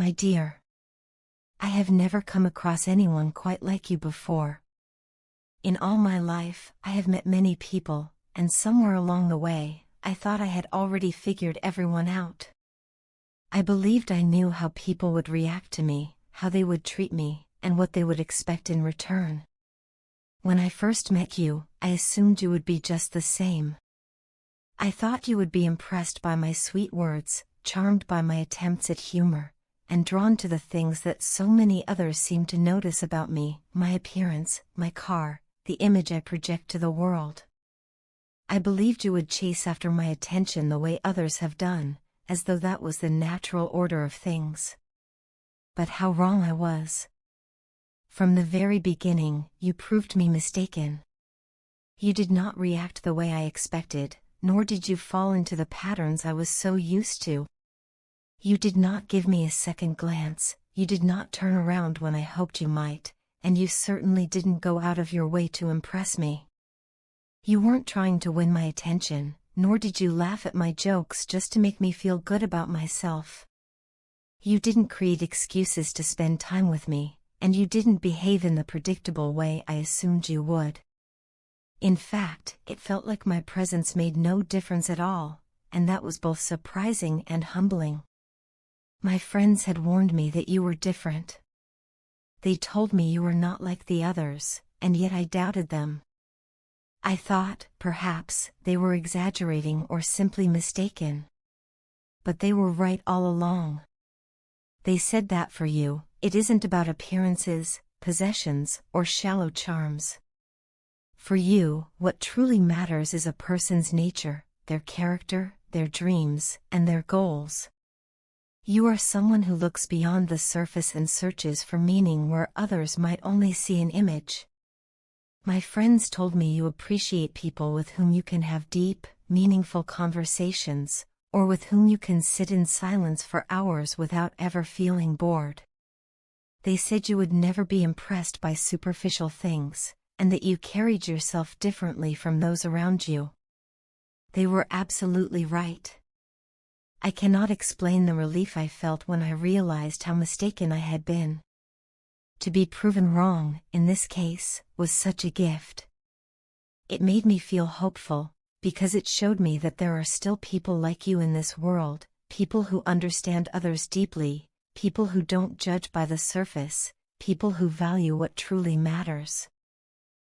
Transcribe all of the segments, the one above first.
My dear, I have never come across anyone quite like you before. In all my life, I have met many people, and somewhere along the way, I thought I had already figured everyone out. I believed I knew how people would react to me, how they would treat me, and what they would expect in return. When I first met you, I assumed you would be just the same. I thought you would be impressed by my sweet words, charmed by my attempts at humor, and drawn to the things that so many others seem to notice about me, my appearance, my car, the image I project to the world. I believed you would chase after my attention the way others have done, as though that was the natural order of things. But how wrong I was. From the very beginning, you proved me mistaken. You did not react the way I expected, nor did you fall into the patterns I was so used to. You did not give me a second glance, you did not turn around when I hoped you might, and you certainly didn't go out of your way to impress me. You weren't trying to win my attention, nor did you laugh at my jokes just to make me feel good about myself. You didn't create excuses to spend time with me, and you didn't behave in the predictable way I assumed you would. In fact, it felt like my presence made no difference at all, and that was both surprising and humbling. My friends had warned me that you were different. They told me you were not like the others, and yet I doubted them. I thought, perhaps, they were exaggerating or simply mistaken. But they were right all along. They said that for you, it isn't about appearances, possessions, or shallow charms. For you, what truly matters is a person's nature, their character, their dreams, and their goals. You are someone who looks beyond the surface and searches for meaning where others might only see an image. My friends told me you appreciate people with whom you can have deep, meaningful conversations, or with whom you can sit in silence for hours without ever feeling bored. They said you would never be impressed by superficial things, and that you carried yourself differently from those around you. They were absolutely right. I cannot explain the relief I felt when I realized how mistaken I had been. To be proven wrong, in this case, was such a gift. It made me feel hopeful, because it showed me that there are still people like you in this world, people who understand others deeply, people who don't judge by the surface, people who value what truly matters.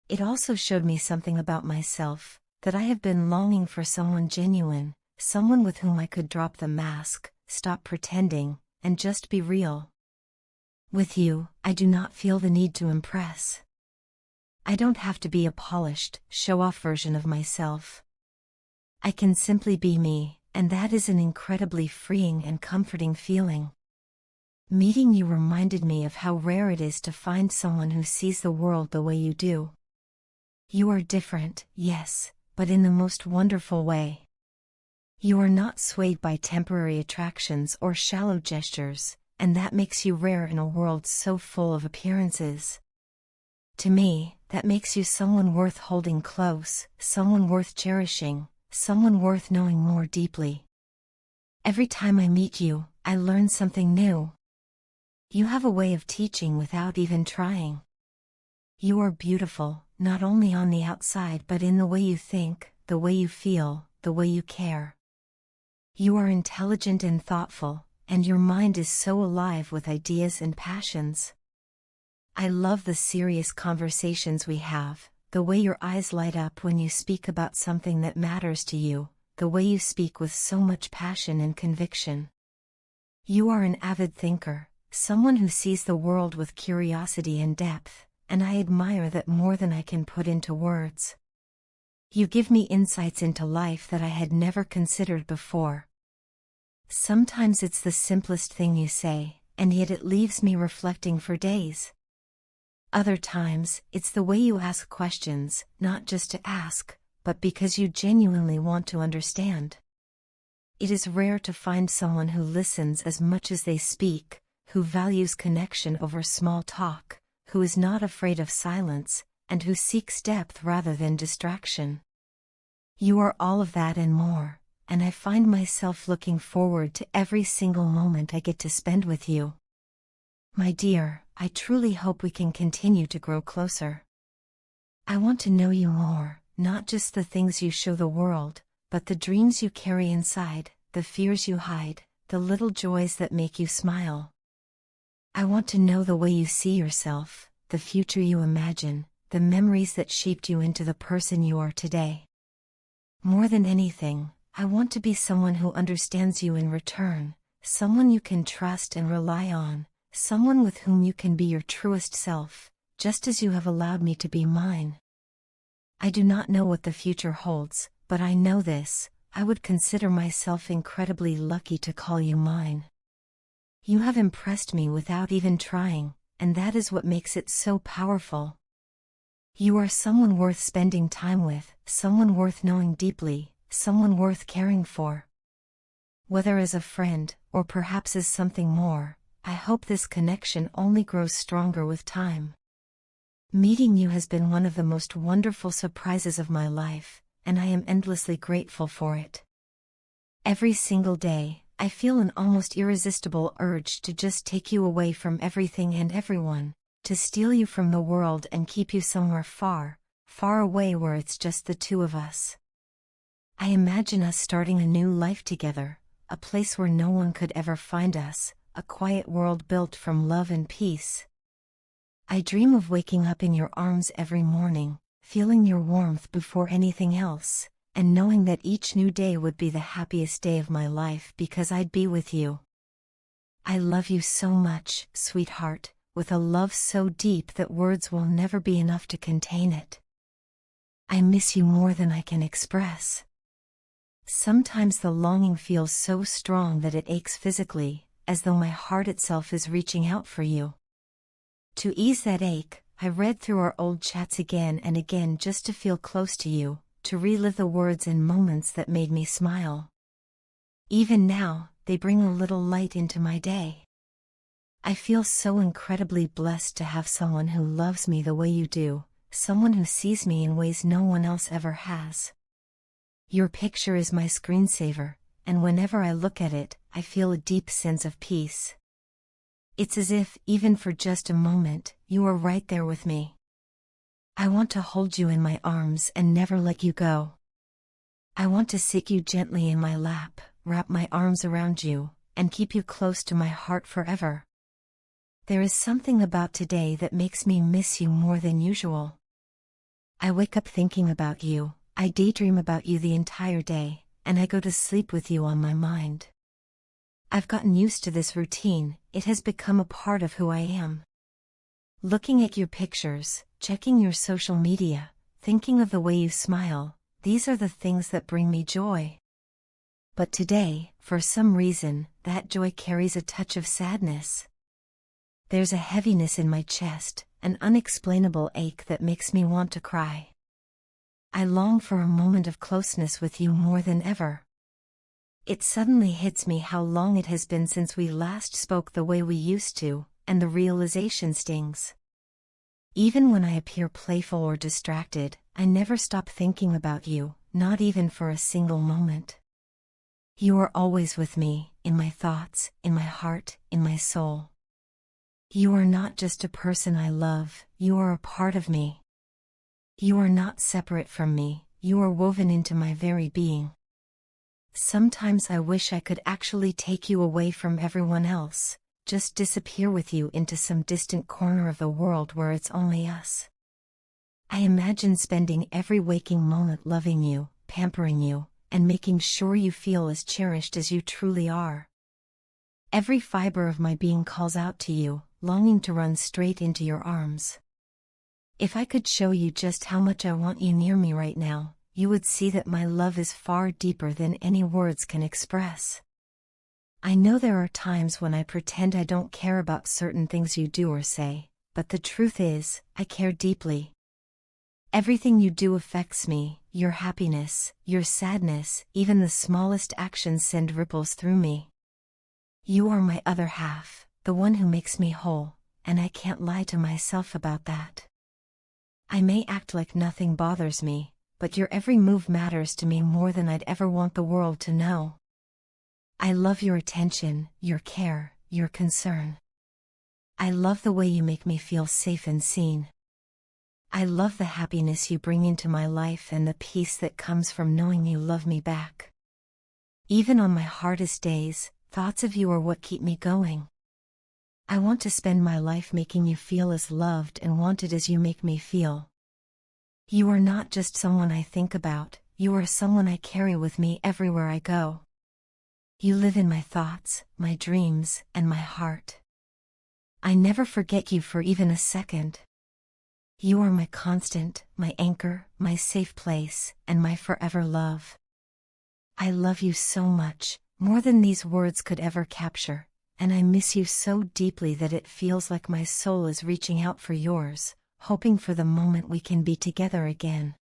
It also showed me something about myself, that I have been longing for someone genuine, someone with whom I could drop the mask, stop pretending, and just be real. With you, I do not feel the need to impress. I don't have to be a polished, show-off version of myself. I can simply be me, and that is an incredibly freeing and comforting feeling. Meeting you reminded me of how rare it is to find someone who sees the world the way you do. You are different, yes, but in the most wonderful way. You are not swayed by temporary attractions or shallow gestures, and that makes you rare in a world so full of appearances. To me, that makes you someone worth holding close, someone worth cherishing, someone worth knowing more deeply. Every time I meet you, I learn something new. You have a way of teaching without even trying. You are beautiful, not only on the outside but in the way you think, the way you feel, the way you care. You are intelligent and thoughtful, and your mind is so alive with ideas and passions. I love the serious conversations we have, the way your eyes light up when you speak about something that matters to you, the way you speak with so much passion and conviction. You are an avid thinker, someone who sees the world with curiosity and depth, and I admire that more than I can put into words. You give me insights into life that I had never considered before. Sometimes it's the simplest thing you say, and yet it leaves me reflecting for days. Other times, it's the way you ask questions, not just to ask, but because you genuinely want to understand. It is rare to find someone who listens as much as they speak, who values connection over small talk, who is not afraid of silence, and who seeks depth rather than distraction. You are all of that and more, and I find myself looking forward to every single moment I get to spend with you. My dear, I truly hope we can continue to grow closer. I want to know you more, not just the things you show the world, but the dreams you carry inside, the fears you hide, the little joys that make you smile. I want to know the way you see yourself, the future you imagine, the memories that shaped you into the person you are today. More than anything, I want to be someone who understands you in return, someone you can trust and rely on, someone with whom you can be your truest self, just as you have allowed me to be mine. I do not know what the future holds, but I know this: I would consider myself incredibly lucky to call you mine. You have impressed me without even trying, and that is what makes it so powerful. You are someone worth spending time with, someone worth knowing deeply, someone worth caring for. Whether as a friend, or perhaps as something more, I hope this connection only grows stronger with time. Meeting you has been one of the most wonderful surprises of my life, and I am endlessly grateful for it. Every single day, I feel an almost irresistible urge to just take you away from everything and everyone, to steal you from the world and keep you somewhere far, far away where it's just the two of us. I imagine us starting a new life together, a place where no one could ever find us, a quiet world built from love and peace. I dream of waking up in your arms every morning, feeling your warmth before anything else, and knowing that each new day would be the happiest day of my life because I'd be with you. I love you so much, sweetheart, with a love so deep that words will never be enough to contain it. I miss you more than I can express. Sometimes the longing feels so strong that it aches physically, as though my heart itself is reaching out for you. To ease that ache, I read through our old chats again and again just to feel close to you, to relive the words and moments that made me smile. Even now, they bring a little light into my day. I feel so incredibly blessed to have someone who loves me the way you do, someone who sees me in ways no one else ever has. Your picture is my screensaver, and whenever I look at it, I feel a deep sense of peace. It's as if, even for just a moment, you are right there with me. I want to hold you in my arms and never let you go. I want to sit you gently in my lap, wrap my arms around you, and keep you close to my heart forever. There is something about today that makes me miss you more than usual. I wake up thinking about you, I daydream about you the entire day, and I go to sleep with you on my mind. I've gotten used to this routine, it has become a part of who I am. Looking at your pictures, checking your social media, thinking of the way you smile, these are the things that bring me joy. But today, for some reason, that joy carries a touch of sadness. There's a heaviness in my chest, an unexplainable ache that makes me want to cry. I long for a moment of closeness with you more than ever. It suddenly hits me how long it has been since we last spoke the way we used to, and the realization stings. Even when I appear playful or distracted, I never stop thinking about you, not even for a single moment. You are always with me, in my thoughts, in my heart, in my soul. You are not just a person I love, you are a part of me. You are not separate from me, you are woven into my very being. Sometimes I wish I could actually take you away from everyone else, just disappear with you into some distant corner of the world where it's only us. I imagine spending every waking moment loving you, pampering you, and making sure you feel as cherished as you truly are. Every fiber of my being calls out to you, longing to run straight into your arms. If I could show you just how much I want you near me right now, you would see that my love is far deeper than any words can express. I know there are times when I pretend I don't care about certain things you do or say, but the truth is, I care deeply. Everything you do affects me, your happiness, your sadness, even the smallest actions send ripples through me. You are my other half, the one who makes me whole, and I can't lie to myself about that. I may act like nothing bothers me, but your every move matters to me more than I'd ever want the world to know. I love your attention, your care, your concern. I love the way you make me feel safe and seen. I love the happiness you bring into my life and the peace that comes from knowing you love me back. Even on my hardest days, thoughts of you are what keep me going. I want to spend my life making you feel as loved and wanted as you make me feel. You are not just someone I think about, you are someone I carry with me everywhere I go. You live in my thoughts, my dreams, and my heart. I never forget you for even a second. You are my constant, my anchor, my safe place, and my forever love. I love you so much, more than these words could ever capture, and I miss you so deeply that it feels like my soul is reaching out for yours, hoping for the moment we can be together again.